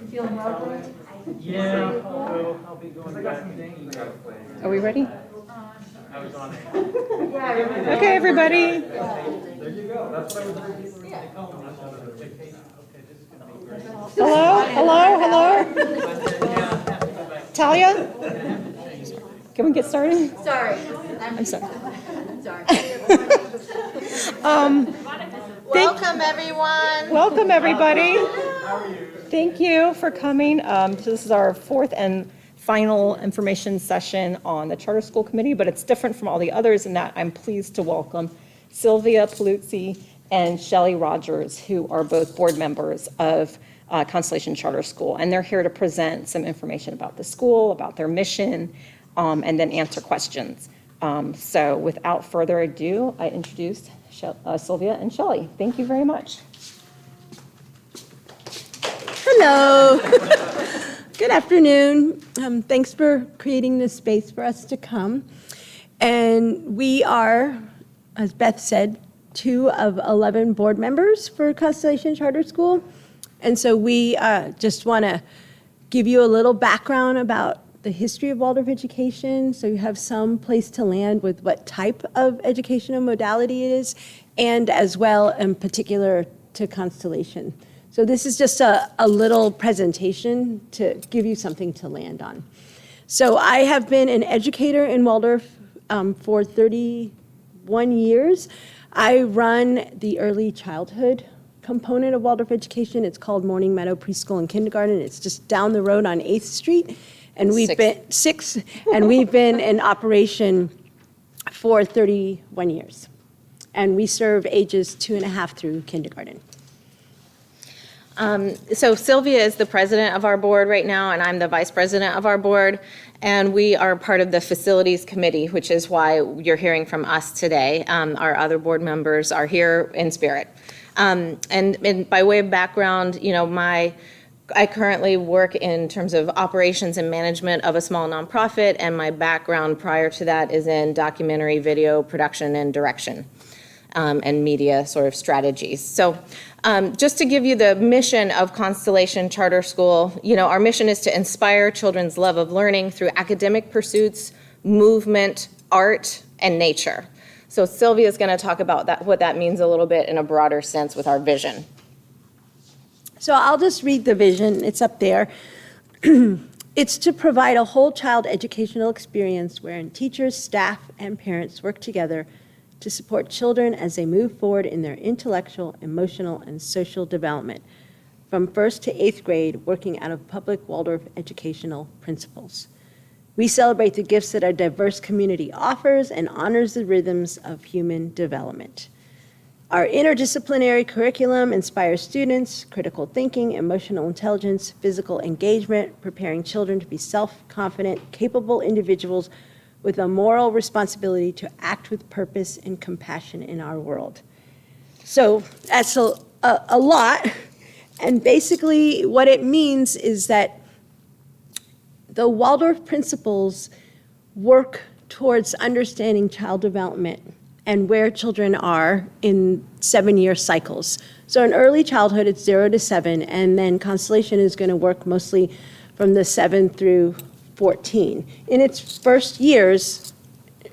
Feeling well? Yeah, I'll be going back. Are we ready? I was on it. Okay, everybody. There you go. That's what I was reading. They call them this dictation. Okay, this is going to be great. Hello. Talia? Can we get started? Sorry. I'm sorry. Sorry. Welcome, everyone. Welcome, everybody. Thank you for coming. So this is our fourth and final information session on the Charter School Committee, but it's different from all the others in that I'm pleased to welcome Sylvia Paluxi and Shelly Rogers, who are both board members of Constellation Charter School. And they're here to present some information about the school, about their mission, and then answer questions. So without further ado, I introduce Sylvia and Shelly. Thank you very much. Hello. Good afternoon. Thanks for creating this space for us to come. And we are, as Beth said, 2 of 11 board members for Constellation Charter School. And so we just want to give you a little background about the history of Waldorf education, so you have some place to land with what type of educational modality it is, and as well in particular to Constellation. So this is just a little presentation to give you something to land on. So I have been an educator in Waldorf for 31 years. I run the early childhood component of Waldorf education. It's called Morning Meadow Preschool and Kindergarten. It's just down the road on 8th Street. And we've been in operation for 31 years. And we serve ages 2.5 through kindergarten. So Sylvia is the president of our board right now, and I'm the vice president of our board. And we are part of the facilities committee, which is why you're hearing from us today. Our other board members are here in spirit. And by way of background, you know, I currently work in terms of operations and management of a small nonprofit, and my background prior to that is in documentary video production and direction and media sort of strategies. So just to give you the mission of Constellation Charter School, you know, our mission is to inspire children's love of learning through academic pursuits, movement, art, and nature. So Sylvia is going to talk about that, what that means a little bit in a broader sense with our vision. So I'll just read the vision. It's up there. It's to provide a whole child educational experience wherein teachers, staff, and parents work together to support children as they move forward in their intellectual, emotional, and social development from 1st to 8th grade, working out of public Waldorf educational principles. We celebrate the gifts that our diverse community offers and honors the rhythms of human development. Our interdisciplinary curriculum inspires students, critical thinking, emotional intelligence, physical engagement, preparing children to be self-confident, capable individuals with a moral responsibility to act with purpose and compassion in our world. So that's a lot. And basically what it means is that the Waldorf principles work towards understanding child development and where children are in 7-year cycles. So in early childhood, it's 0 to 7, and then Constellation is going to work mostly from the 7 through 14. In its first years,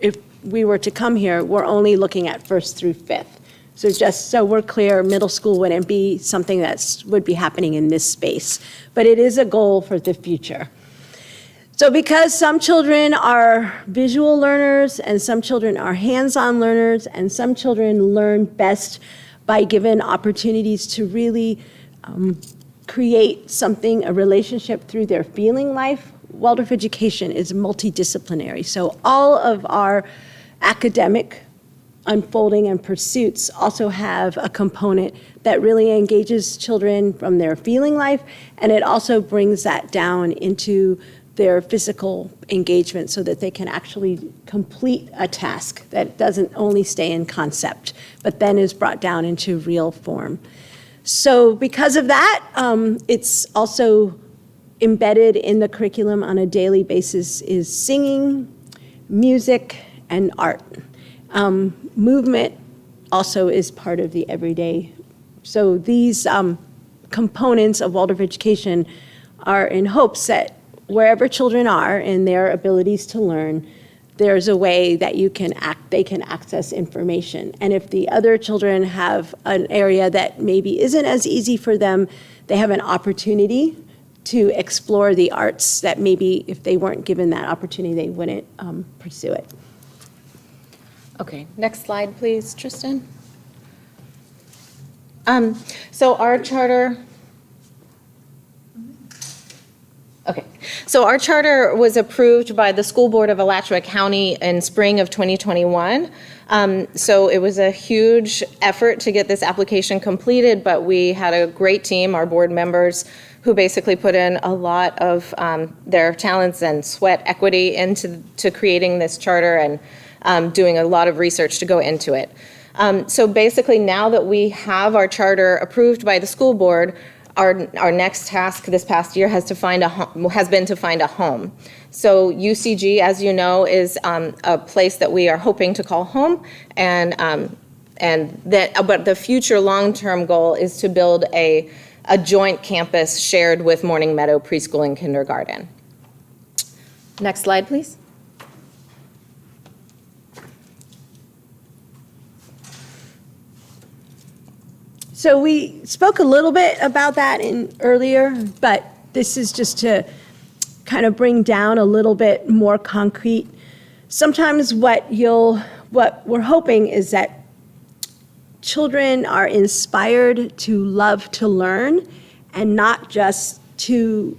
if we were to come here, we're only looking at 1st through 5th. So just so we're clear, middle school wouldn't be something that would be happening in this space, but it is a goal for the future. So because some children are visual learners and some children are hands-on learners and some children learn best by given opportunities to really create something, a relationship through their feeling life, Waldorf education is multidisciplinary. So all of our academic unfolding and pursuits also have a component that really engages children from their feeling life, and it also brings that down into their physical engagement so that they can actually complete a task that doesn't only stay in concept, but then is brought down into real form. So because of that, it's also embedded in the curriculum on a daily basis is singing, music, and art. Movement also is part of the everyday. So these components of Waldorf education are in hopes that wherever children are in their abilities to learn, there's a way that they can access information. And if the other children have an area that maybe isn't as easy for them, they have an opportunity to explore the arts that maybe if they weren't given that opportunity, they wouldn't pursue it. Okay, next slide, please, Tristan. So our charter was approved by the School Board of Alachua County in spring of 2021. So it was a huge effort to get this application completed, but we had a great team, our board members, who basically put in a lot of their talents and sweat equity into creating this charter and doing a lot of research to go into it. So basically, now that we have our charter approved by the school board, our next task this past year has been to find a home. So UCG, as you know, is a place that we are hoping to call home, but the future long-term goal is to build a joint campus shared with Morning Meadow Preschool and Kindergarten. Next slide, please. So we spoke a little bit about that earlier, but this is just to kind of bring down a little bit more concrete. Sometimes what we're hoping is that children are inspired to love to learn and not just to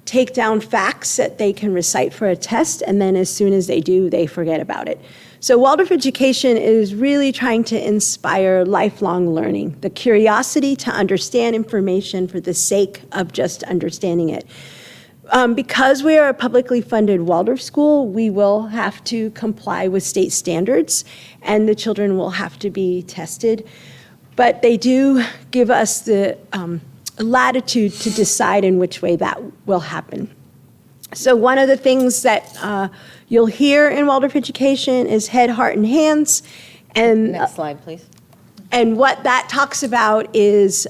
take down facts that they can recite for a test, and then as soon as they do, they forget about it. So Waldorf education is really trying to inspire lifelong learning, the curiosity to understand information for the sake of just understanding it. Because we are a publicly funded Waldorf school, we will have to comply with state standards, and the children will have to be tested. But they do give us the latitude to decide in which way that will happen. So one of the things that you'll hear in Waldorf education is head, heart, and hands. And Next slide, please. And what that talks about is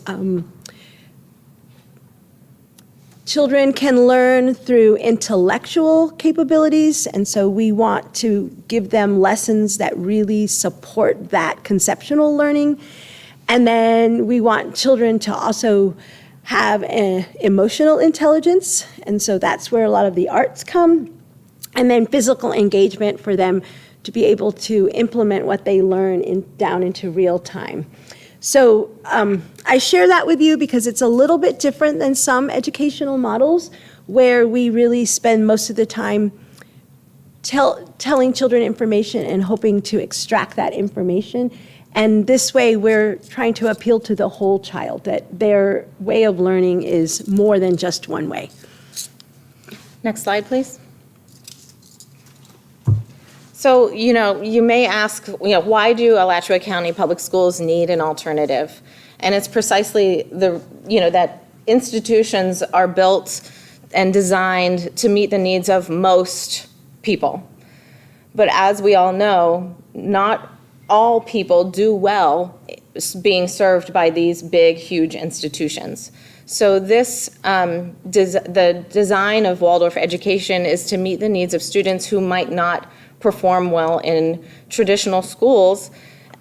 children can learn through intellectual capabilities, and so we want to give them lessons that really support that conceptual learning. And then we want children to also have an emotional intelligence, and so that's where a lot of the arts come. And then physical engagement for them to be able to implement what they learn down into real time. So I share that with you because it's a little bit different than some educational models where we really spend most of the time telling children information and hoping to extract that information. And this way, we're trying to appeal to the whole child, that their way of learning is more than just one way. Next slide, please. So, you may ask, why do Alachua County Public Schools need an alternative? And it's precisely that institutions are built and designed to meet the needs of most people. But as we all know, not all people do well being served by these big, huge institutions. So the design of Waldorf education is to meet the needs of students who might not perform well in traditional schools.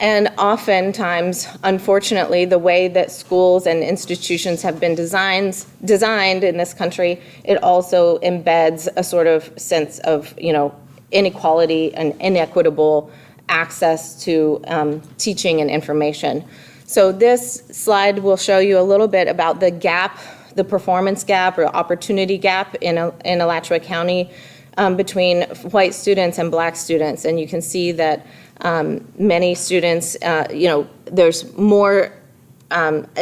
And oftentimes, unfortunately, the way that schools and institutions have been designed in this country, it also embeds a sort of sense of, inequality and inequitable access to teaching and information. So this slide will show you a little bit about the gap, the performance gap or opportunity gap in Alachua County between white students and black students. And you can see that many students, there's more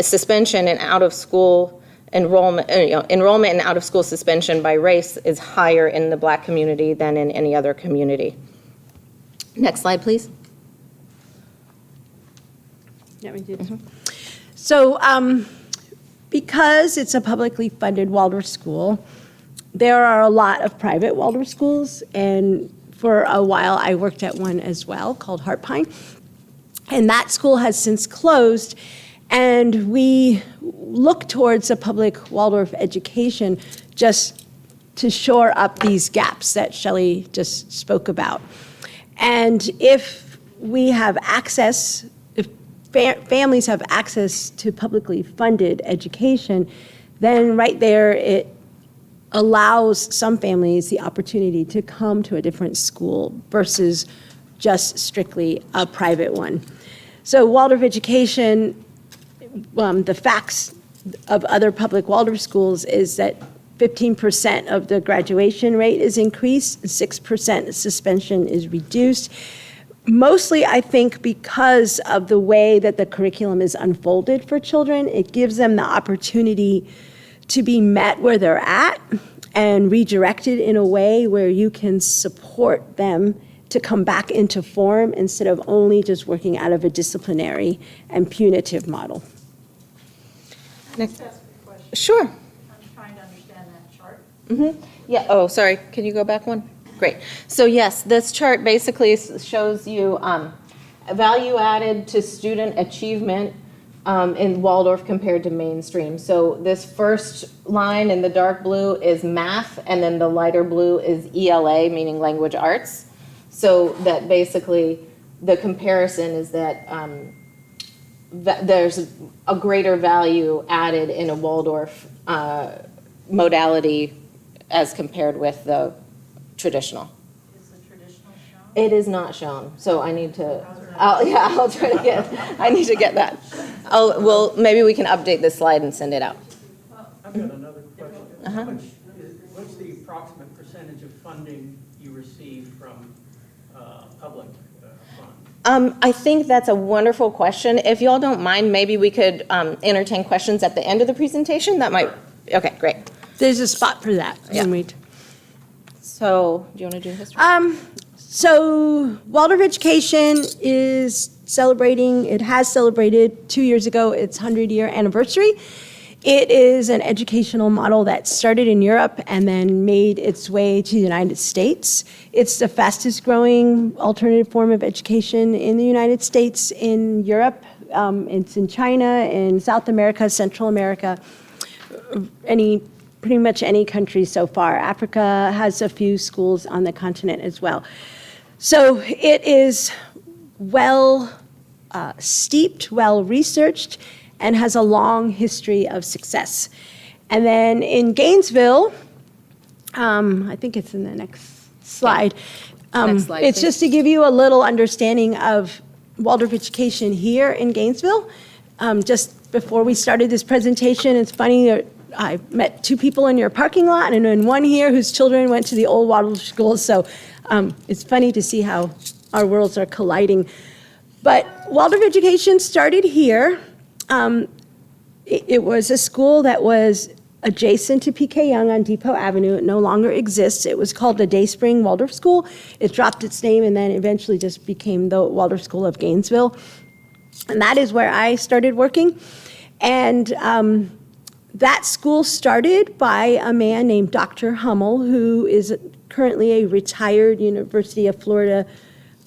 suspension and out-of-school enrollment, enrollment and out-of-school suspension by race is higher in the black community than in any other community. Next slide, please. So because it's a publicly funded Waldorf school, there are a lot of private Waldorf schools, and for a while I worked at one as well called Heart Pine, and that school has since closed. And we look towards a public Waldorf education just to shore up these gaps that Shelly just spoke about. And if we have access, if families have access to publicly funded education, then right there it allows some families the opportunity to come to a different school versus just strictly a private one. So Waldorf education, the facts of other public Waldorf schools is that 15% of the graduation rate is increased, 6% suspension is reduced. Mostly, I think, because of the way that the curriculum is unfolded for children. It gives them the opportunity to be met where they're at and redirected in a way where you can support them to come back into form instead of only just working out of a disciplinary and punitive model. Next. Ask a question. Sure. I'm trying to understand that chart. Yeah, oh, sorry, can you go back one? Great. So yes, this chart basically shows you value added to student achievement in Waldorf compared to mainstream. So this first line in the dark blue is math, and then the lighter blue is ELA, meaning language arts. So that basically the comparison is that there's a greater value added in a Waldorf modality as compared with the traditional. Is the traditional shown? It is not shown, so I need to, I'll try to get, I need to get that. Well, maybe we can update this slide and send it out. I've got another question. How much what's the approximate percentage of funding you receive from public funds? I think that's a wonderful question. If y'all don't mind, maybe we could entertain questions at the end of the presentation. That might, okay, great. There's a spot for that. Yeah. when we- So, do you want to do history? So Waldorf Education is celebrating, it has celebrated 2 years ago its 100-year anniversary. It is an educational model that started in Europe and then made its way to the United States. It's the fastest growing alternative form of education in the United States, in Europe, it's in China, in South America, Central America, pretty much any country so far. Africa has a few schools on the continent as well. So it is well steeped, well researched, and has a long history of success. And then in Gainesville, I think it's in the next slide. Next slide, It's please. just to give you a little understanding of Waldorf education here in Gainesville. Just before we started this presentation, it's funny, I met two people in your parking lot and then one here whose children went to the old Waldorf schools. So it's funny to see how our worlds are colliding. But Waldorf education started here. It was a school that was adjacent to PK Young on Depot Avenue. It no longer exists. It was called the Dayspring Waldorf School. It dropped its name and then eventually just became the Waldorf School of Gainesville. And that is where I started working. And that school started by a man named Dr. Hummel, who is currently a retired University of Florida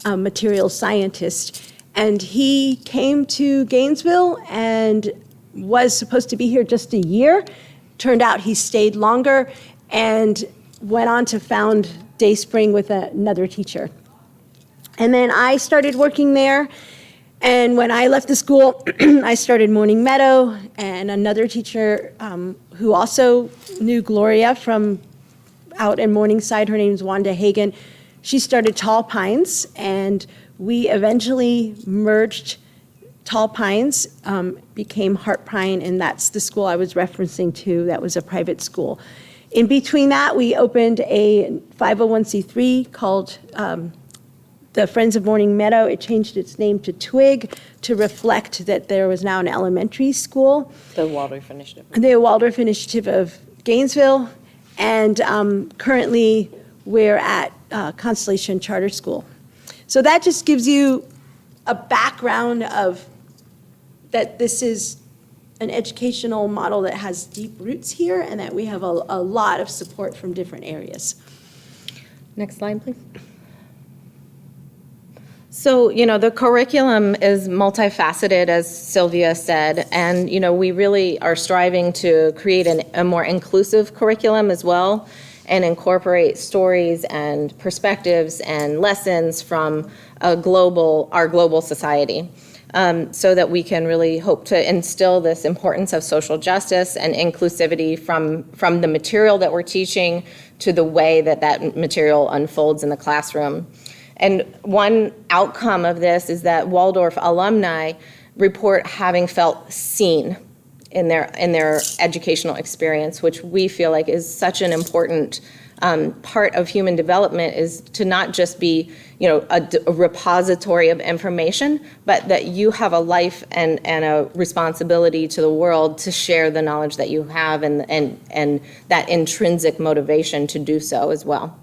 materials scientist. And he came to Gainesville and was supposed to be here just a year. Turned out he stayed longer and went on to found Dayspring with another teacher. And then I started working there. And when I left the school, I started Morning Meadow, and another teacher who also knew Gloria from out in Morningside, her name's Wanda Hagan, she started Tall Pines, and we eventually merged Tall Pines, became Heart Pine, and that's the school I was referencing to. That was a private school. In between that, we opened a 501c3 called the Friends of Morning Meadow. It changed its name to Twig to reflect that there was now an elementary school. The Waldorf Initiative. The Waldorf Initiative of Gainesville, and currently we're at Constellation Charter School. So that just gives you a background of that this is an educational model that has deep roots here and that we have a lot of support from different areas. Next slide, please. So, the curriculum is multifaceted, as Sylvia said, and, we really are striving to create a more inclusive curriculum as well and incorporate stories and perspectives and lessons from our global society, so that we can really hope to instill this importance of social justice and inclusivity from the material that we're teaching to the way that material unfolds in the classroom. And one outcome of this is that Waldorf alumni report having felt seen in their educational experience, which we feel like is such an important part of human development, is to not just be, a repository of information, but that you have a life and a responsibility to the world to share the knowledge that you have and that intrinsic motivation to do so as well.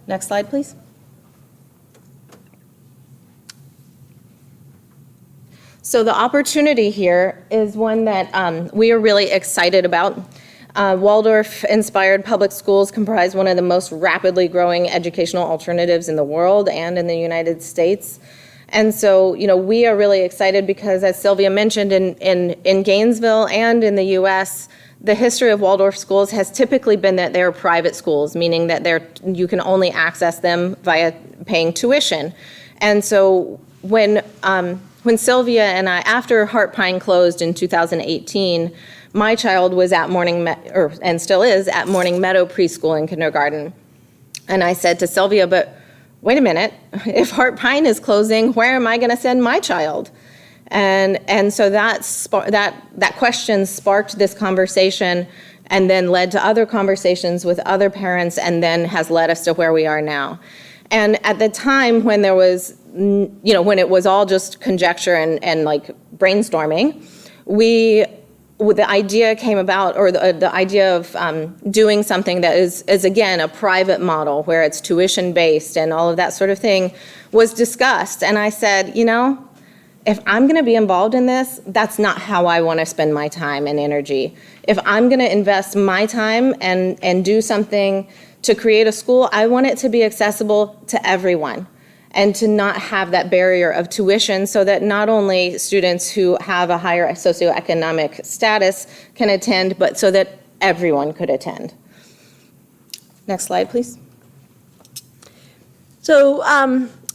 Next slide, please. So the opportunity here is one that we are really excited about. Waldorf-inspired public schools comprise one of the most rapidly growing educational alternatives in the world and in the United States. And so, we are really excited because, as Sylvia mentioned, in Gainesville and in the U.S., the history of Waldorf schools has typically been that they're private schools, meaning that you can only access them via paying tuition. And so when Sylvia and I, after Heart Pine closed in 2018, my child was at and still is at Morning Meadow Preschool and Kindergarten. And I said to Sylvia, but wait a minute, if Heart Pine is closing, where am I going to send my child? And so that question sparked this conversation and then led to other conversations with other parents and then has led us to where we are now. And at the time when there was, when it was all just conjecture and like brainstorming, the idea came about, or the idea of doing something that is again a private model where it's tuition based and all of that sort of thing was discussed. And I said, if I'm going to be involved in this, that's not how I want to spend my time and energy. If I'm going to invest my time and do something to create a school, I want it to be accessible to everyone and to not have that barrier of tuition, so that not only students who have a higher socioeconomic status can attend, but so that everyone could attend. Next slide, please. So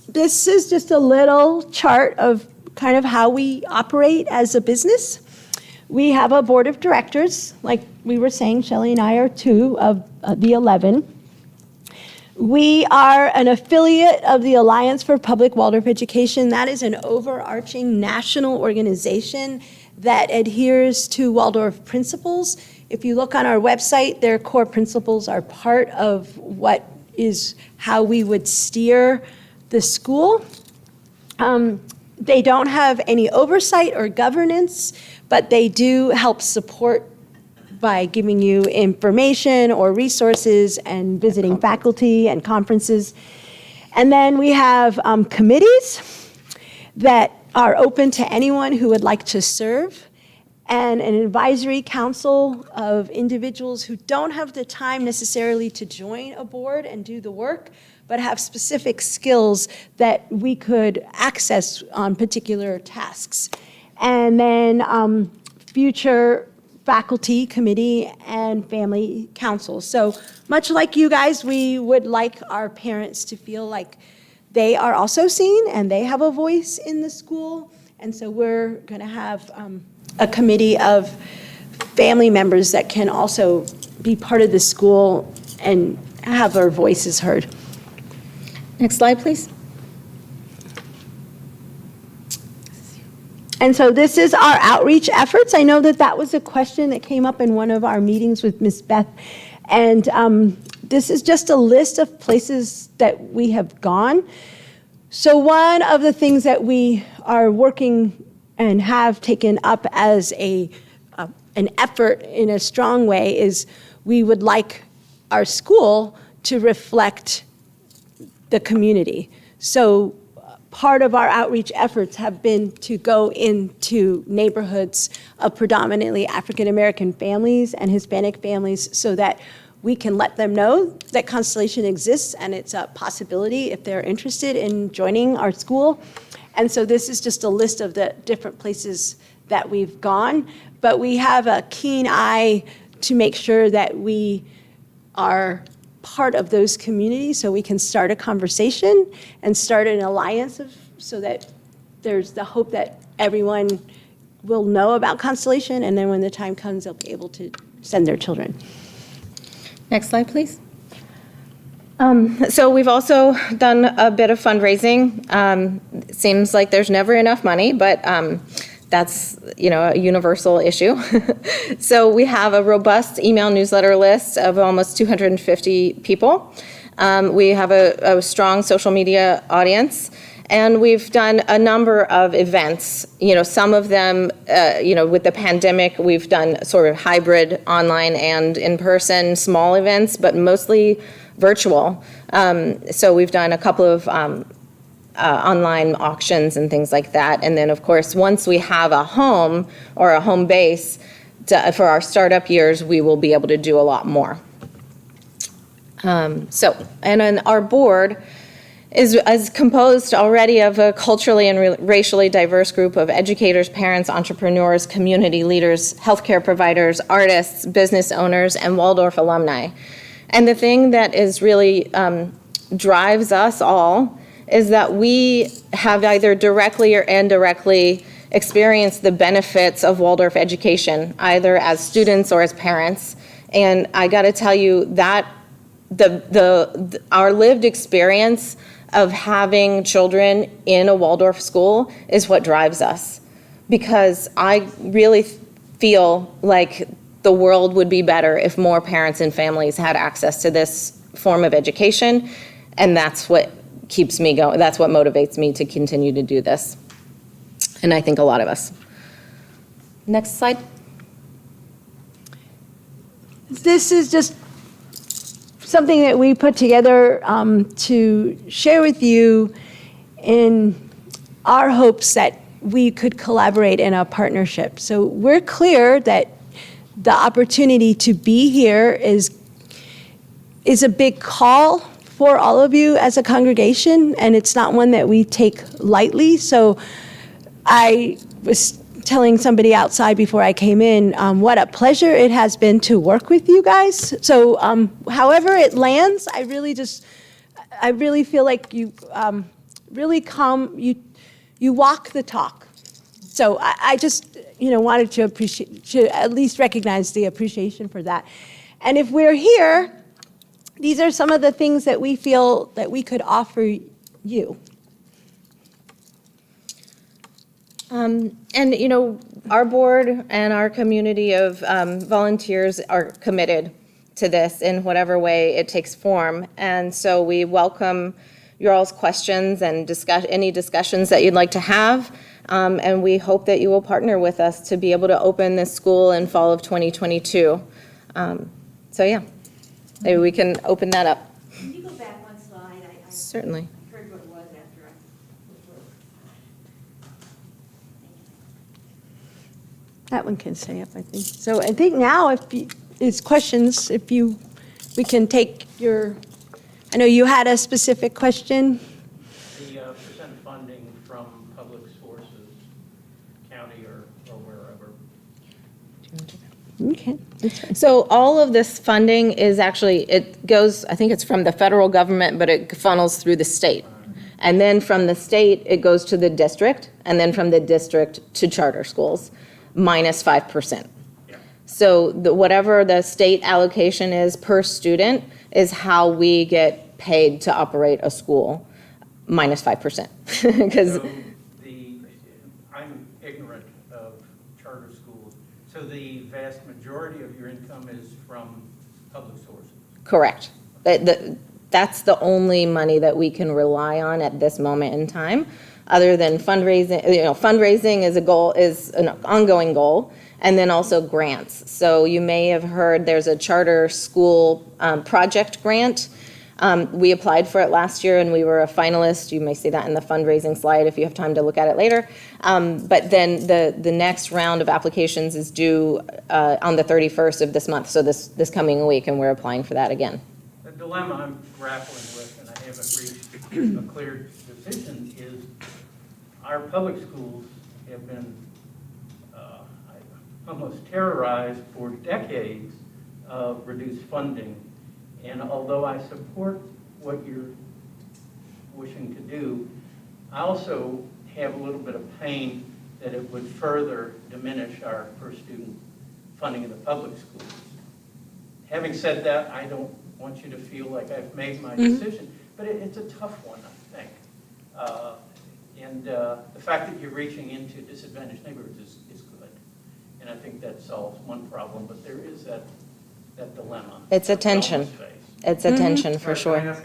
this is just a little chart of kind of how we operate as a business. We have a board of directors, like we were saying, Shelly and I are 2 of the 11. We are an affiliate of the Alliance for Public Waldorf Education. That is an overarching national organization that adheres to Waldorf principles. If you look on our website, their core principles are part of how we would steer the school. They don't have any oversight or governance, but they do help support by giving you information or resources and visiting faculty and conferences. And then we have committees that are open to anyone who would like to serve, and an advisory council of individuals who don't have the time necessarily to join a board and do the work, but have specific skills that we could access on particular tasks. And then future faculty committee and family council. So much like you guys, we would like our parents to feel like they are also seen and they have a voice in the school. And so we're going to have a committee of family members that can also be part of the school and have our voices heard. Next slide, please. And so this is our outreach efforts. I know that was a question that came up in one of our meetings with Ms. Beth. And this is just a list of places that we have gone. So one of the things that we are working and have taken up as an effort in a strong way is we would like our school to reflect the community. So part of our outreach efforts have been to go into neighborhoods of predominantly African American families and Hispanic families so that we can let them know that Constellation exists and it's a possibility if they're interested in joining our school. And so this is just a list of the different places that we've gone, but we have a keen eye to make sure that we are part of those communities so we can start a conversation and start an alliance so that there's the hope that everyone will know about Constellation, and then when the time comes, they'll be able to send their children. Next slide, please. So we've also done a bit of fundraising. It seems like there's never enough money, but that's, a universal issue. So we have a robust email newsletter list of almost 250 people. We have a strong social media audience. And we've done a number of events, some of them, with the pandemic, we've done sort of hybrid online and in-person small events, but mostly virtual. So we've done a couple of online auctions and things like that. And then, of course, once we have a home or a home base for our startup years, we will be able to do a lot more. And then our board is composed already of a culturally and racially diverse group of educators, parents, entrepreneurs, community leaders, healthcare providers, artists, business owners, and Waldorf alumni. And the thing that is really drives us all is that we have either directly or indirectly experienced the benefits of Waldorf education, either as students or as parents. And I got to tell you that our lived experience of having children in a Waldorf school is what drives us, because I really feel like the world would be better if more parents and families had access to this form of education, and that's what keeps me going. That's what motivates me to continue to do this, and I think a lot of us. Next slide. This is just something that we put together to share with you in our hopes that we could collaborate in a partnership. So we're clear that the opportunity to be here is a big call for all of you as a congregation, and it's not one that we take lightly. So I was telling somebody outside before I came in what a pleasure it has been to work with you guys. So however it lands, I really feel like you really you walk the talk. So I just wanted to at least recognize the appreciation for that. And if we're here, these are some of the things that we feel that we could offer you. And our board and our community of volunteers are committed to this in whatever way it takes form. And so we welcome your all's questions and any discussions that you'd like to have. And we hope that you will partner with us to be able to open this school in fall of 2022. So yeah, maybe we can open that up. Can you go back one slide? I Certainly. heard what it was after I was. That one can stay up, I think. So I think now, if it's questions, we can take I know you had a specific question. The percent funding from public sources, county or wherever. Okay, that's fine. So all of this funding is actually, it goes, I think it's from the federal government, but it funnels through the state. And then from the state, it goes to the district, and then from the district to charter schools, minus 5%. Yeah. So whatever the state allocation is per student is how we get paid to operate a school, minus 5%. Because So I'm ignorant of charter schools. So the vast majority of your income is from public sources? Correct. That's the only money that we can rely on at this moment in time, other than fundraising. Fundraising is is an ongoing goal, and then also grants. So you may have heard there's a charter school project grant We applied for it last year and we were a finalist. You may see that in the fundraising slide if you have time to look at it later. But then the next round of applications is due on the 31st of this month, so this coming week, and we're applying for that again. The dilemma I'm grappling with, and I haven't reached a clear decision, is our public schools have been almost terrorized for decades of reduced funding. And although I support what you're wishing to do, I also have a little bit of pain that it would further diminish our per student funding in the public schools. Having said that, I don't want you to feel like I've made my decision, but it's a tough one, I think. And the fact that you're reaching into disadvantaged neighborhoods is good. And I think that solves one problem, but there is that dilemma. It's a that we always tension. face. It's a tension for Can I sure. ask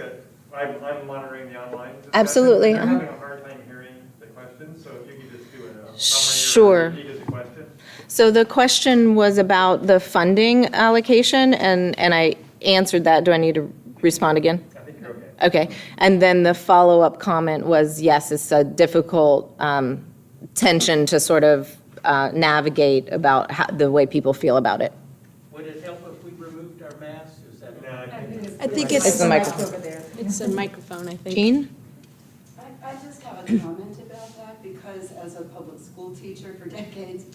I'm monitoring the online discussion. Absolutely, I'm uh-huh. having a hard time hearing the questions, so if you could just do a Sure. summary or repeat the question. So the question was about the funding allocation, and I answered that. Do I need to respond again? I think you're okay. Okay. And then the follow-up comment was, yes, it's a difficult tension to sort of navigate about the way people feel about it. Would it help if we removed our masks? Is that? No, I think I think It's it's, the microphone. Over there. it's a microphone, I think. Jean? I just have a comment about that because as a public school teacher for decades,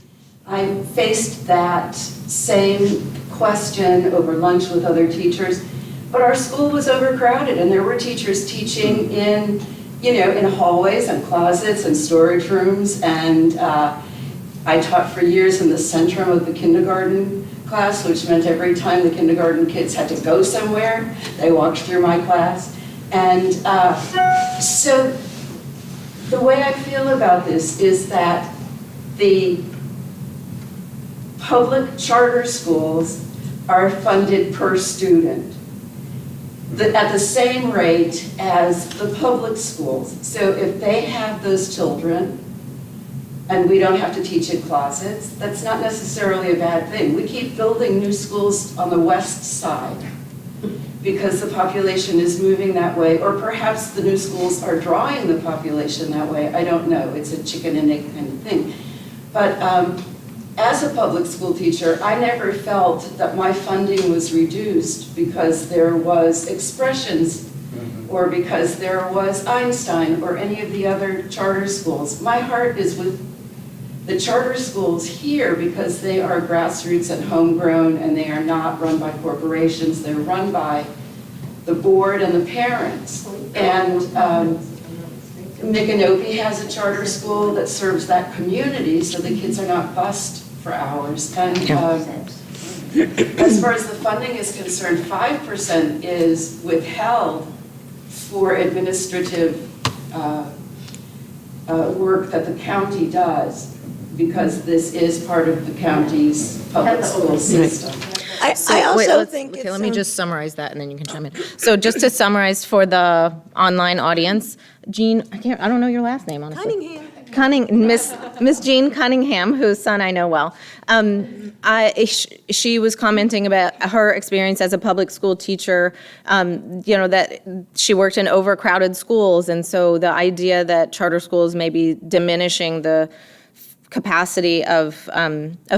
I faced that same question over lunch with other teachers, but our school was overcrowded and there were teachers teaching in, in hallways and closets and storage rooms, and I taught for years in the centrum of the kindergarten class, which meant every time the kindergarten kids had to go somewhere, they walked through my class. And so the way I feel about this is that the public charter schools are funded per student at the same rate as the public schools. So if they have those children and we don't have to teach in closets, that's not necessarily a bad thing. We keep building new schools on the west side because the population is moving that way, or perhaps the new schools are drawing the population that way. I don't know. It's a chicken and egg kind of thing. But as a public school teacher, I never felt that my funding was reduced because there was Expressions or because there was Einstein or any of the other charter schools. My heart is with the charter schools here because they are grassroots and homegrown and they are not run by corporations. They're run by the board and the parents. And Micanopy has a charter school that serves that community so the kids are not bused for hours. And as far as the funding is concerned, 5% is withheld for administrative work that the county does, because this is part of the county's public school system. I Wait, also think it's. okay, let me just summarize that and then you can chime in. So just to summarize for the online audience, Jean, I don't know your last name, honestly. Miss Jean Cunningham, whose son I know well. She was commenting about her experience as a public school teacher, that she worked in overcrowded schools, and so the idea that charter schools may be diminishing the capacity of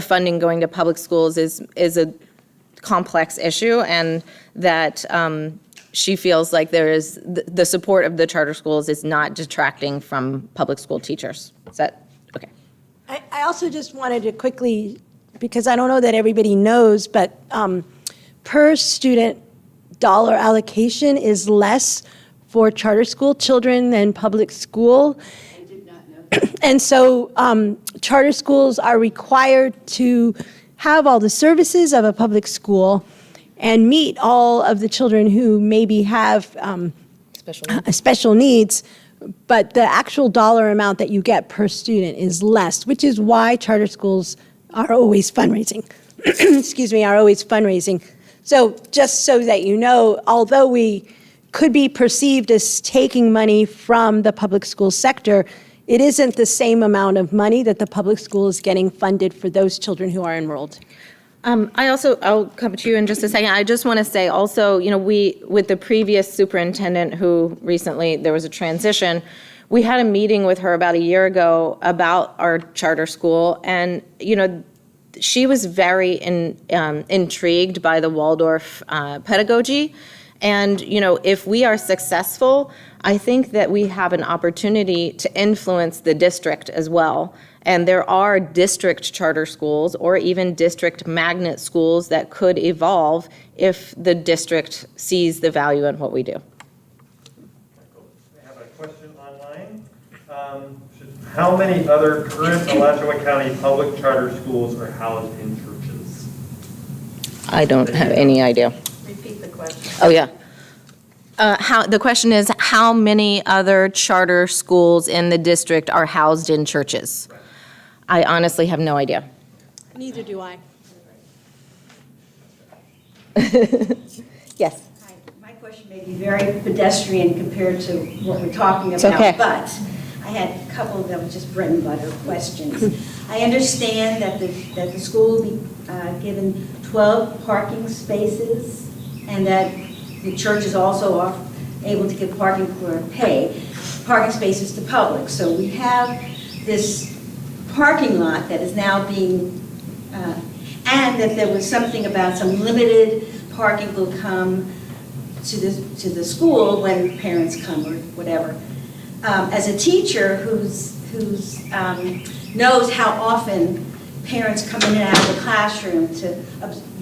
funding going to public schools is a complex issue, and that she feels like there is the support of the charter schools is not detracting from public school teachers. Is that okay? I also just wanted to quickly, because I don't know that everybody knows, but per student dollar allocation is less for charter school children than public school. I did not know. And so charter schools are required to have all the services of a public school and meet all of the children who maybe have special needs, but the actual dollar amount that you get per student is less, which is why charter schools are always fundraising. Excuse me, are always fundraising. So just so that you know, although we could be perceived as taking money from the public school sector, it isn't the same amount of money that the public school is getting funded for those children who are enrolled. I'll come to you in just a second. I just want to say also, with the previous superintendent who recently, there was a transition, we had a meeting with her about a year ago about our charter school, and, she was very intrigued by the Waldorf pedagogy. And, if we are successful, I think that we have an opportunity to influence the district as well. And there are district charter schools or even district magnet schools that could evolve if the district sees the value in what we do. I have a question online. How many other current Alachua County public charter schools are housed in churches? I don't have any idea. Repeat the question. Oh, yeah. The question is, how many other charter schools in the district are housed in churches? I honestly have no idea. Neither do I. Yes. Hi, my question may be very pedestrian compared to what we're talking It's about. okay. But I had a couple that were just bread and butter questions. I understand that the school will be given 12 parking spaces, and that the church is also able to give parking parking spaces to public. So we have this parking lot that is now being, and that there was something about some limited parking will come to the school when parents come or whatever. As a teacher who's knows how often parents come in and out of the classroom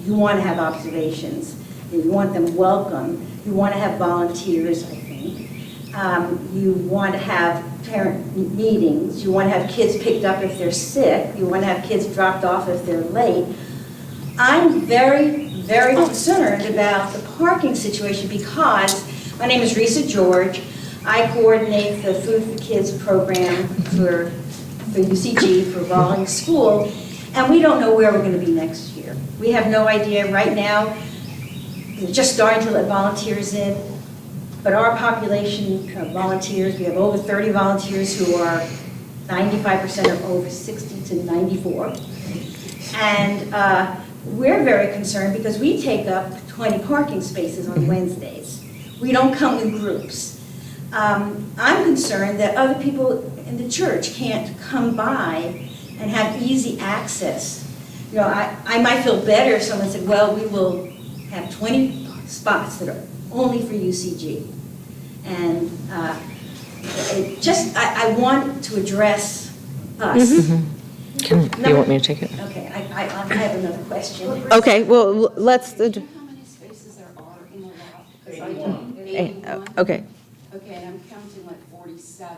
you want to have observations, you want them welcome, you want to have volunteers, I think. You want to have parent meetings, you want to have kids picked up if they're sick, you want to have kids dropped off if they're late. I'm very, very concerned about the parking situation because my name is Risa George. I coordinate the Food for Kids program for UCG, for Rawlings School, and we don't know where we're going to be next year. We have no idea right now. We're just starting to let volunteers in, but our population of volunteers, we have over 30 volunteers who are 95% are over 60 to 94. And we're very concerned because we take up 20 parking spaces on Wednesdays. We don't come in groups. I'm concerned that other people in the church can't come by and have easy access. I might feel better if someone said, well, we will have 20 spots that are only for UCG. And I want to address us. You want me to take it? Okay, I have another question. Okay, well, let's, How many spaces there are in the lot? 81. 81? okay. Okay, and I'm counting like 47.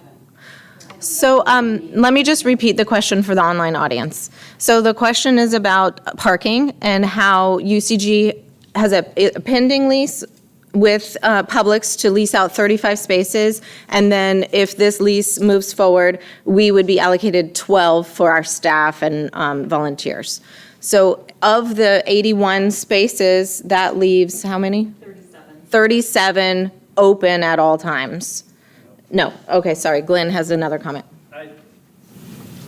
So let me just repeat the question for the online audience. So the question is about parking and how UCG has a pending lease with Publix to lease out 35 spaces, and then if this lease moves forward, we would be allocated 12 for our staff and volunteers. So of the 81 spaces, that leaves how many? 37 open at all times. No, okay, sorry, Glenn has another comment.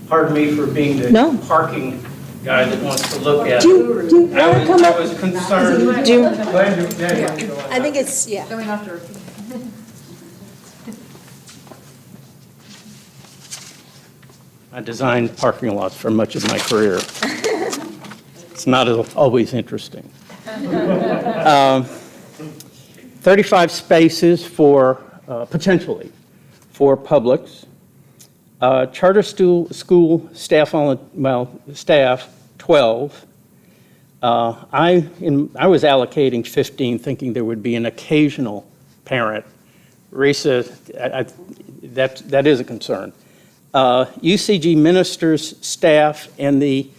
Pardon me for being the No. parking guy that wants to look at it. Do you want to come I up? was concerned. I think it's, yeah. I designed parking lots for much of my career. It's not always interesting. 35 spaces for, potentially, for Publix. Charter school staff, staff, 12. I was allocating 15, thinking there would be an occasional parent. Risa, that is a concern. UCG ministers, staff, and the...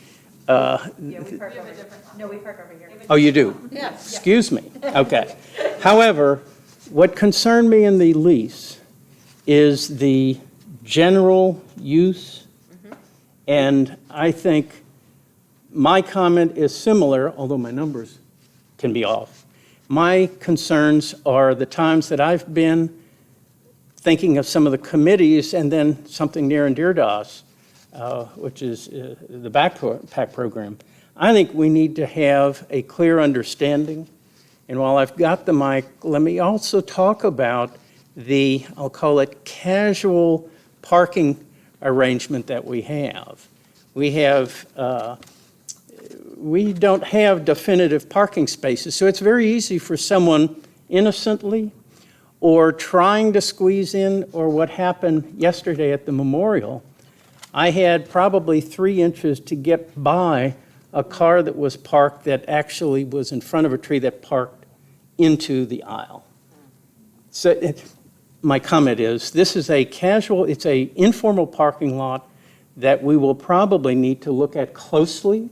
Yeah, we park over here. No, we park over here. Oh, you do? Yeah. Excuse me. Okay. However, what concerned me in the lease is the general use, and I think my comment is similar, although my numbers can be off. My concerns are the times that I've been thinking of some of the committees and then something near and dear to us, which is the backpack program. I think we need to have a clear understanding. And while I've got the mic, let me also talk about the, I'll call it casual parking arrangement that we have. We don't have definitive parking spaces, so it's very easy for someone innocently or trying to squeeze in, or what happened yesterday at the memorial. I had probably 3 inches to get by a car that was parked that actually was in front of a tree that parked into the aisle. So my comment is, this is a casual, it's a informal parking lot that we will probably need to look at closely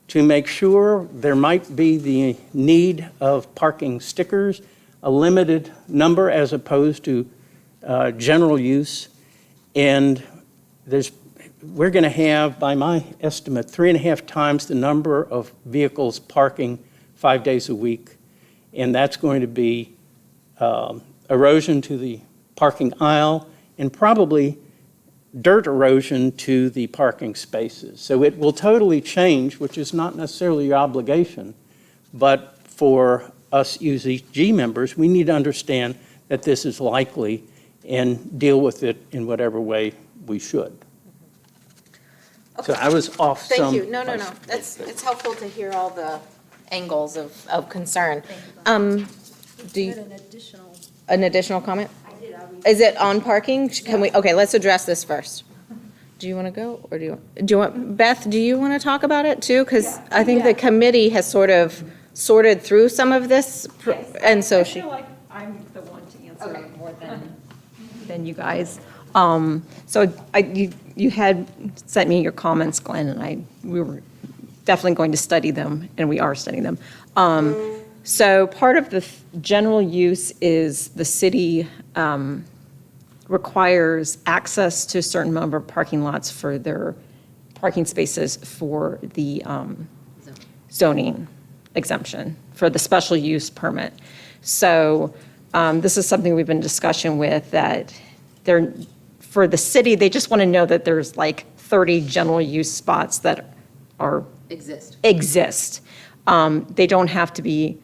to make sure. There might be the need of parking stickers, a limited number as opposed to general use. And we're going to have, by my estimate, 3.5 times the number of vehicles parking 5 days a week. And that's going to be erosion to the parking aisle and probably dirt erosion to the parking spaces. So it will totally change, which is not necessarily your obligation, but for us UZG members, we need to understand that this is likely and deal with it in whatever way we should. So I was off some. Thank you. No. It's helpful to hear all the angles of concern. Do you, an additional comment? Is it on parking? Can we, okay, let's address this first. Do you want to go, or do you want, Beth, do you want to talk about it too? Because I think the committee has sort of sorted through some of this, and so I she. feel like I'm the one to answer more than you guys. So you had sent me your comments, Glenn, and we were definitely going to study them, and we are studying them. So part of the general use is the city requires access to a certain number of parking lots for their parking spaces for the zoning exemption, for the special use permit. So this is something we've been in discussion with, that for the city, they just want to know that there's like 30 general use spots that are exist. They don't have to be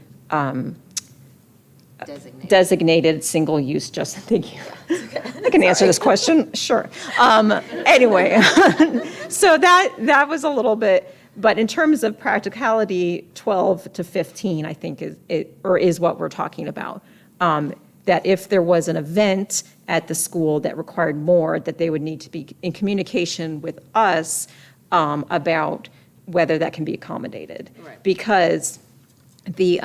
designated single use, just, thank you. I can answer this question, sure. Anyway, so that was a little bit, but in terms of practicality, 12 to 15, I think is what we're talking about. That if there was an event at the school that required more, that they would need to be in communication with us about whether that can be accommodated. Right. Because we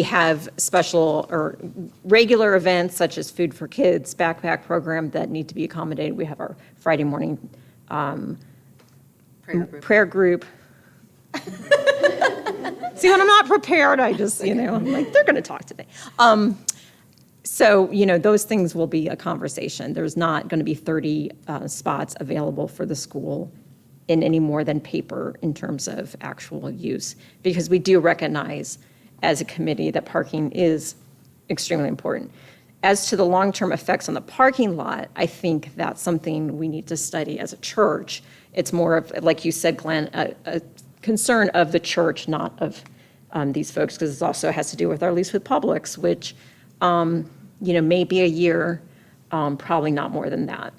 have special or regular events such as Food for Kids backpack program that need to be accommodated. We have our Friday morning prayer group. See, when I'm not prepared, I just, I'm like, they're going to talk today. So, those things will be a conversation. There's not going to be 30 spots available for the school in any more than paper in terms of actual use, because we do recognize as a committee that parking is extremely important. As to the long-term effects on the parking lot, I think that's something we need to study as a church. It's more of, like you said, Glenn, a concern of the church, not of these folks, because it also has to do with our lease with Publix, which, maybe a year, probably not more than that,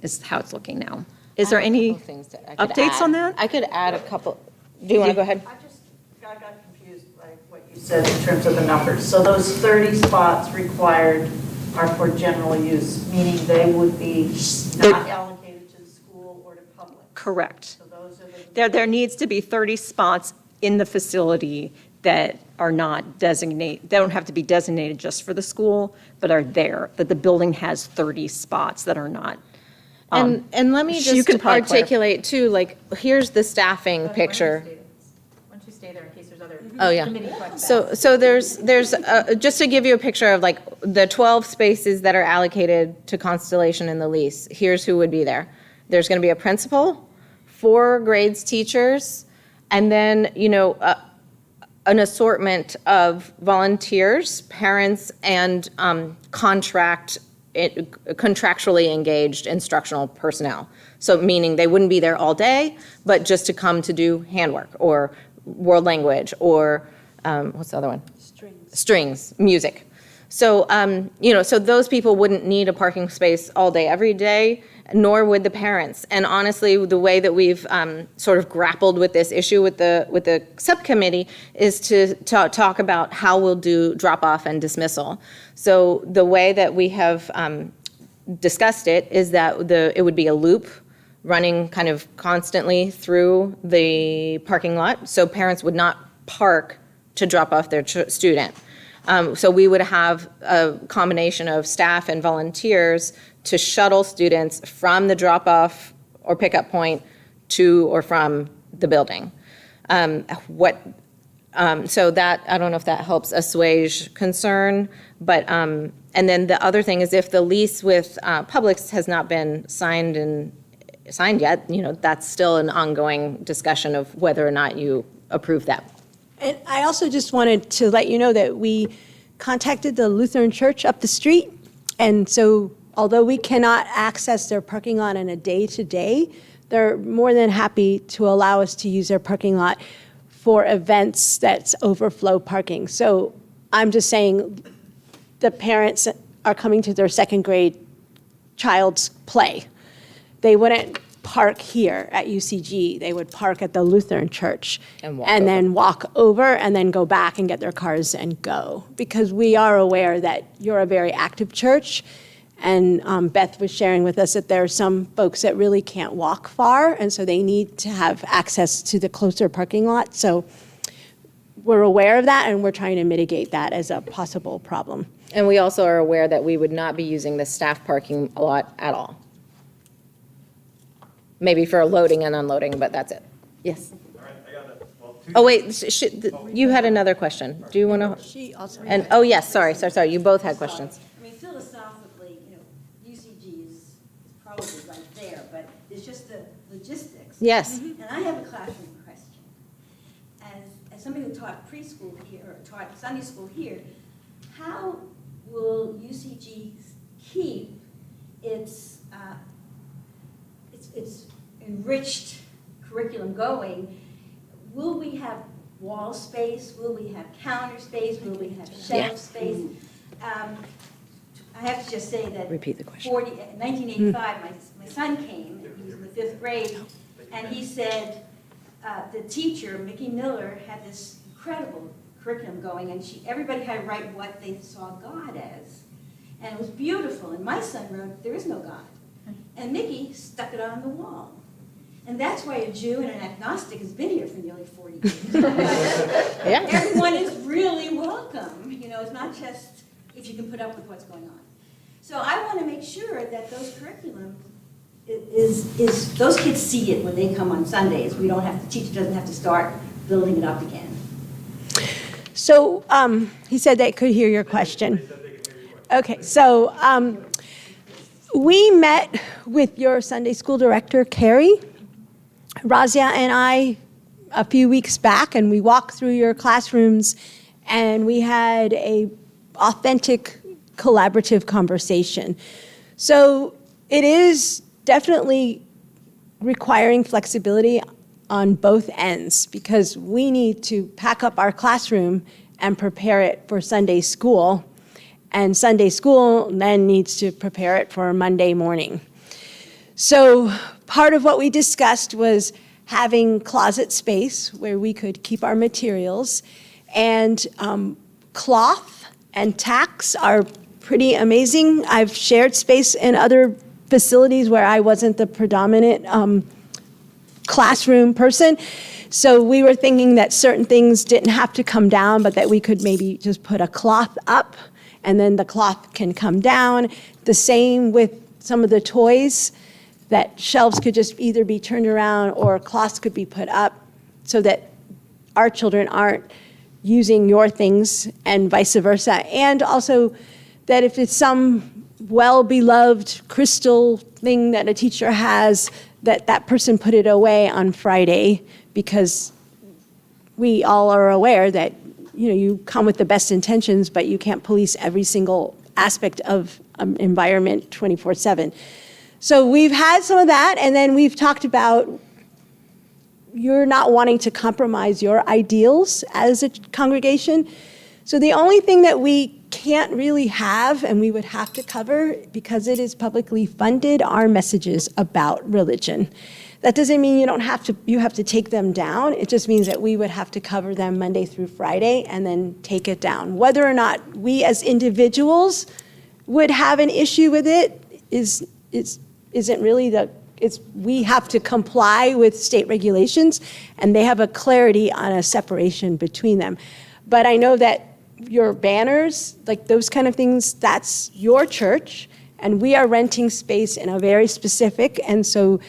is how it's looking now. Is there any updates on that? I could add a couple. Do you want to go ahead? I got confused by what you said in terms of the numbers. So those 30 spots required are for general use, meaning they would be not allocated to the school or to Publix. Correct. So those are There needs to be 30 spots in the facility that are not designated, they don't have to be designated just for the school, but are there, that the building has 30 spots that are not. And let me you just could probably articulate too, like, here's the staffing picture. Why don't you stay there in case there's other Oh, yeah. committee questions? So there's just to give you a picture of like the 12 spaces that are allocated to Constellation in the lease, here's who would be there. There's going to be a principal, 4 grades teachers, and then, an assortment of volunteers, parents, and contract contractually engaged instructional personnel. So meaning they wouldn't be there all day, but just to come to do handwork or world language or, what's the other one? Strings, music. So, so those people wouldn't need a parking space all day, every day, nor would the parents. And honestly, the way that we've sort of grappled with this issue with the subcommittee is to talk about how we'll do drop-off and dismissal. So the way that we have discussed it is that it would be a loop running kind of constantly through the parking lot, so parents would not park to drop off their student. So we would have a combination of staff and volunteers to shuttle students from the drop-off or pickup point to or from the building. So that, I don't know if that helps assuage concern, but, and then the other thing is if the lease with Publix has not been signed yet, that's still an ongoing discussion of whether or not you approve that. And I also just wanted to let you know that we contacted the Lutheran Church up the street. And so although we cannot access their parking lot on a day-to-day, they're more than happy to allow us to use their parking lot for events that's overflow parking. So I'm just saying the parents are coming to their second grade child's play. They wouldn't park here at UCG. They would park at the Lutheran Church and then walk over and then go back and get their cars and go. Because we are aware that you're a very active church. And Beth was sharing with us that there are some folks that really can't walk far, and so they need to have access to the closer parking lot. So we're aware of that, and we're trying to mitigate that as a possible problem. And we also are aware that we would not be using the staff parking lot at all. Maybe for loading and unloading, but that's it. Yes. All right, I got it. Well, two- Oh, wait, you had another question. Do you want to? She also. And, oh, yes, sorry, you both had questions. I mean, philosophically, UCG is probably right there, but it's just the logistics. Yes. And I have a classroom question. As somebody who taught preschool here, or taught Sunday school here, how will UCG keep its enriched curriculum going? Will we have wall space? Will we have counter space? Will we have shelf space? I have to just say that Repeat the question. 1985, my son came, and he was in the 5th grade, and he said the teacher, Mickey Miller, had this incredible curriculum going, and everybody had to write what they saw God as. And it was beautiful, and my son wrote, "There is no God." And Mickey stuck it on the wall. And that's why a Jew and an agnostic has been here for nearly 40 years. Yeah. Everyone is really welcome. It's not just if you can put up with what's going on. So I want to make sure that those curriculum is those kids see it when they come on Sundays. The teacher doesn't have to start building it up again. So he said they could hear your question. Okay, so we met with your Sunday school director, Carrie, Razia, and I a few weeks back, and we walked through your classrooms, and we had a authentic, collaborative conversation. So it is definitely requiring flexibility on both ends, because we need to pack up our classroom and prepare it for Sunday school, and Sunday school then needs to prepare it for Monday morning. So part of what we discussed was having closet space where we could keep our materials, and cloth and tacks are pretty amazing. I've shared space in other facilities where I wasn't the predominant classroom person. So we were thinking that certain things didn't have to come down, but that we could maybe just put a cloth up, and then the cloth can come down. The same with some of the toys, that shelves could just either be turned around or cloths could be put up, so that our children aren't using your things and vice versa. And also that if it's some well-beloved crystal thing that a teacher has, that person put it away on Friday, because we all are aware that you come with the best intentions, but you can't police every single aspect of environment 24/7. So we've had some of that, and then we've talked about you're not wanting to compromise your ideals as a congregation. So the only thing that we can't really have, and we would have to cover, because it is publicly funded, are messages about religion. That doesn't mean you have to take them down. It just means that we would have to cover them Monday through Friday and then take it down. Whether or not we as individuals would have an issue with it isn't really we have to comply with state regulations, and they have a clarity on a separation between them. But I know that your banners, like those kind of things, that's your church, and we are renting space in a very specific, and so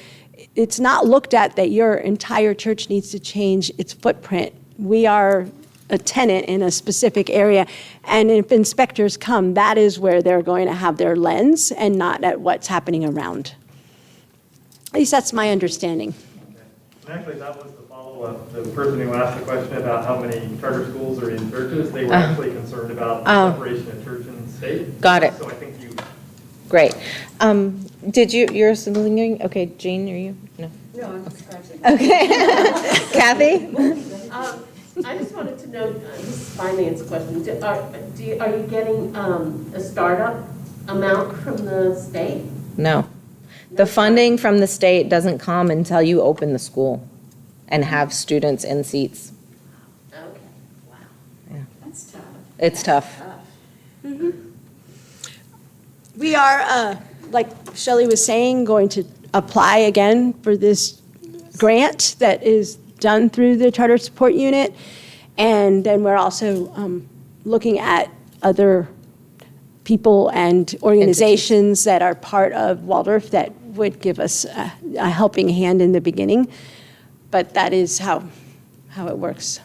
it's not looked at that your entire church needs to change its footprint. We are a tenant in a specific area, and if inspectors come, that is where they're going to have their lens and not at what's happening around. At least that's my understanding. Okay. And actually, that was the follow-up. The person who asked the question about how many charter schools are in churches, they were actually concerned about the separation of church and state. Got it. So I think you... Great. You're something, okay, Jean, are you? No. No, I'm scratching. Okay. Kathy? I just wanted to know, this is a finance question. Are you getting a startup amount from the state? No. The funding from the state doesn't come until you open the school and have students in seats. Okay, wow. Yeah. That's tough. It's tough. We are, like Shelly was saying, going to apply again for this grant that is done through the Charter Support Unit. And then we're also looking at other people and organizations that are part of Waldorf that would give us a helping hand in the beginning. But that is how it works.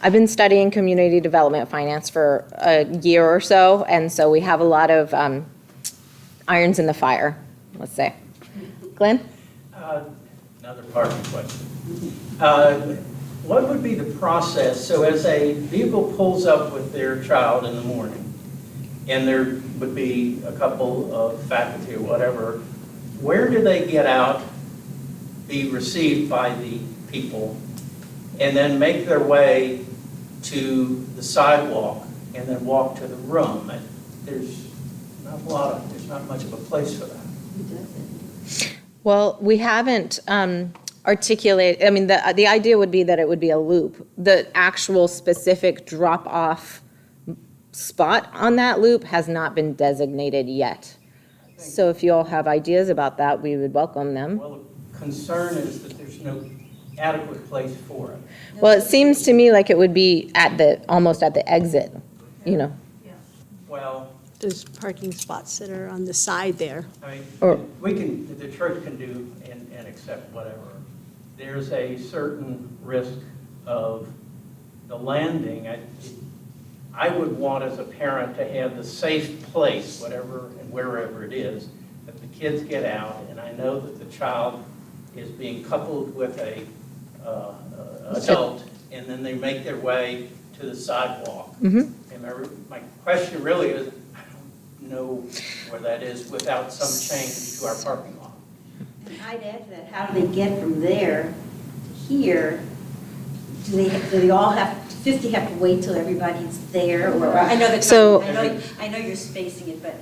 I've been studying community development finance for a year or so, and so we have a lot of irons in the fire, let's say. Glenn? Another parking question. What would be the process? So as a vehicle pulls up with their child in the morning, and there would be a couple of faculty or whatever, where do they get out, be received by the people, and then make their way to the sidewalk and then walk to the room? There's not much of a place for that. Well, we haven't articulated, I mean, the idea would be that it would be a loop. The actual specific drop-off spot on that loop has not been designated yet. So if you all have ideas about that, we would welcome them. Well, the concern is that there's no adequate place for it. Well, it seems to me like it would be almost at the exit, you know. Well, Those parking spots that are on the side there. I mean, Or- the church can do and accept whatever. There's a certain risk of the landing. I would want as a parent to have the safe place, whatever and wherever it is, that the kids get out, and I know that the child is being coupled with a adult, and then they make their way to the sidewalk. And my question really is, I don't know where that is without some change to our parking lot. And I'd add to that, how do they get from there to here? Do they all have, 50 have to wait till everybody's there? Or I know So- I know you're spacing it, but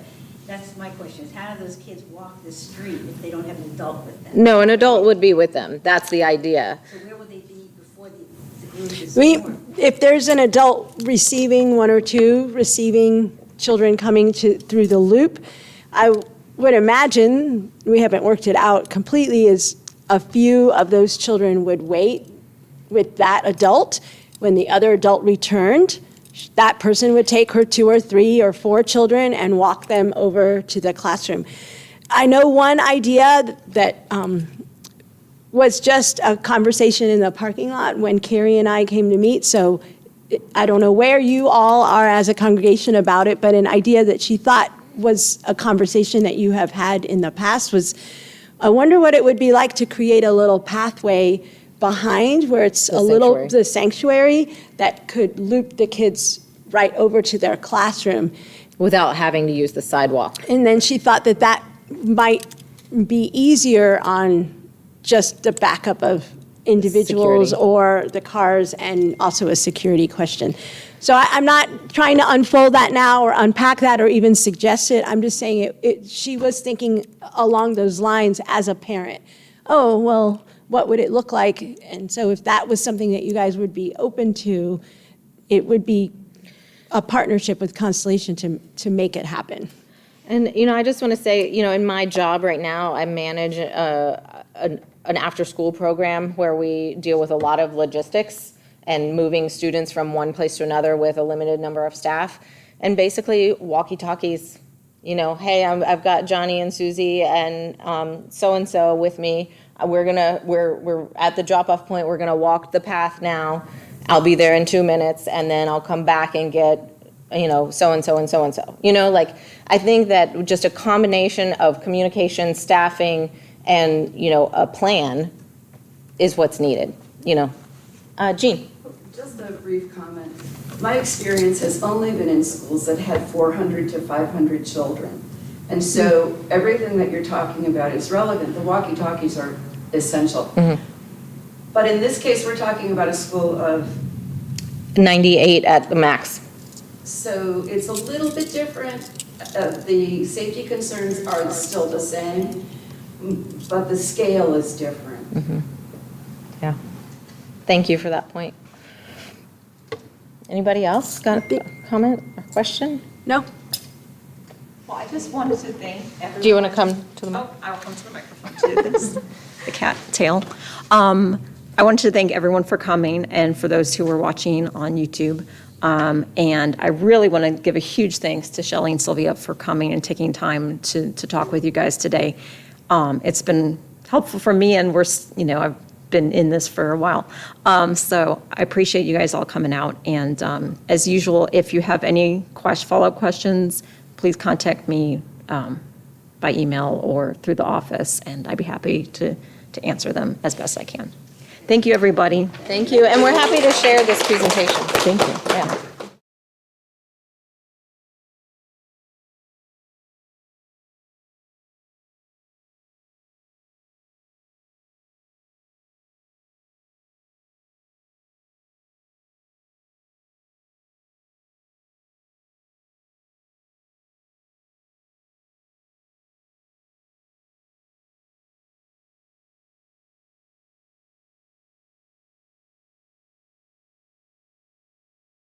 that's my question, is how do those kids walk the street if they don't have an adult with them? No, an adult would be with them. That's the idea. So where will they be before the group is formed? If there's an adult receiving one or two, receiving children coming through the loop, I would imagine, we haven't worked it out completely, is a few of those children would wait with that adult. When the other adult returned, that person would take her 2 or 3 or 4 children and walk them over to the classroom. I know one idea that was just a conversation in the parking lot when Carrie and I came to meet, so I don't know where you all are as a congregation about it, but an idea that she thought was a conversation that you have had in the past was, I wonder what it would be like to create a little pathway behind where it's the sanctuary that could loop the kids right over to their classroom. without having to use the sidewalk. And then she thought that that might be easier on just the backup of individuals Security. or the cars, and also a security question. So I'm not trying to unfold that now or unpack that or even suggest it. I'm just saying she was thinking along those lines as a parent. Oh, well, what would it look like? And so if that was something that you guys would be open to, it would be a partnership with Constellation to make it happen. And, I just want to say, in my job right now, I manage an after-school program where we deal with a lot of logistics and moving students from one place to another with a limited number of staff. And basically, walkie-talkies, hey, I've got Johnny and Susie and so-and-so with me. We're at the drop-off point. We're going to walk the path now. I'll be there in 2 minutes, and then I'll come back and get so-and-so and so-and-so. I think that just a combination of communication, staffing, and, a plan is what's needed, Jean? Just a brief comment. My experience has only been in schools that had 400 to 500 children. And so everything that you're talking about is relevant. The walkie-talkies are essential. Mm-hmm. But in this case, we're talking about a school of 98 at the max. So it's a little bit different. The safety concerns are still the same, but the scale is different. Mm-hmm. Yeah. Thank you for that point. Anybody else got a comment or question? No? Well, I just wanted to thank everyone. Do you want to come to the mic? Oh, I'll come to the microphone too. This is the cat tail. I wanted to thank everyone for coming and for those who were watching on YouTube. And I really want to give a huge thanks to Shelly and Sylvia for coming and taking time to talk with you guys today. It's been helpful for me, and I've been in this for a while. So I appreciate you guys all coming out. And as usual, if you have any follow-up questions, please contact me by email or through the office, and I'd be happy to answer them as best I can. Thank you, everybody. Thank you, and we're happy to share this presentation. Thank you. Yeah.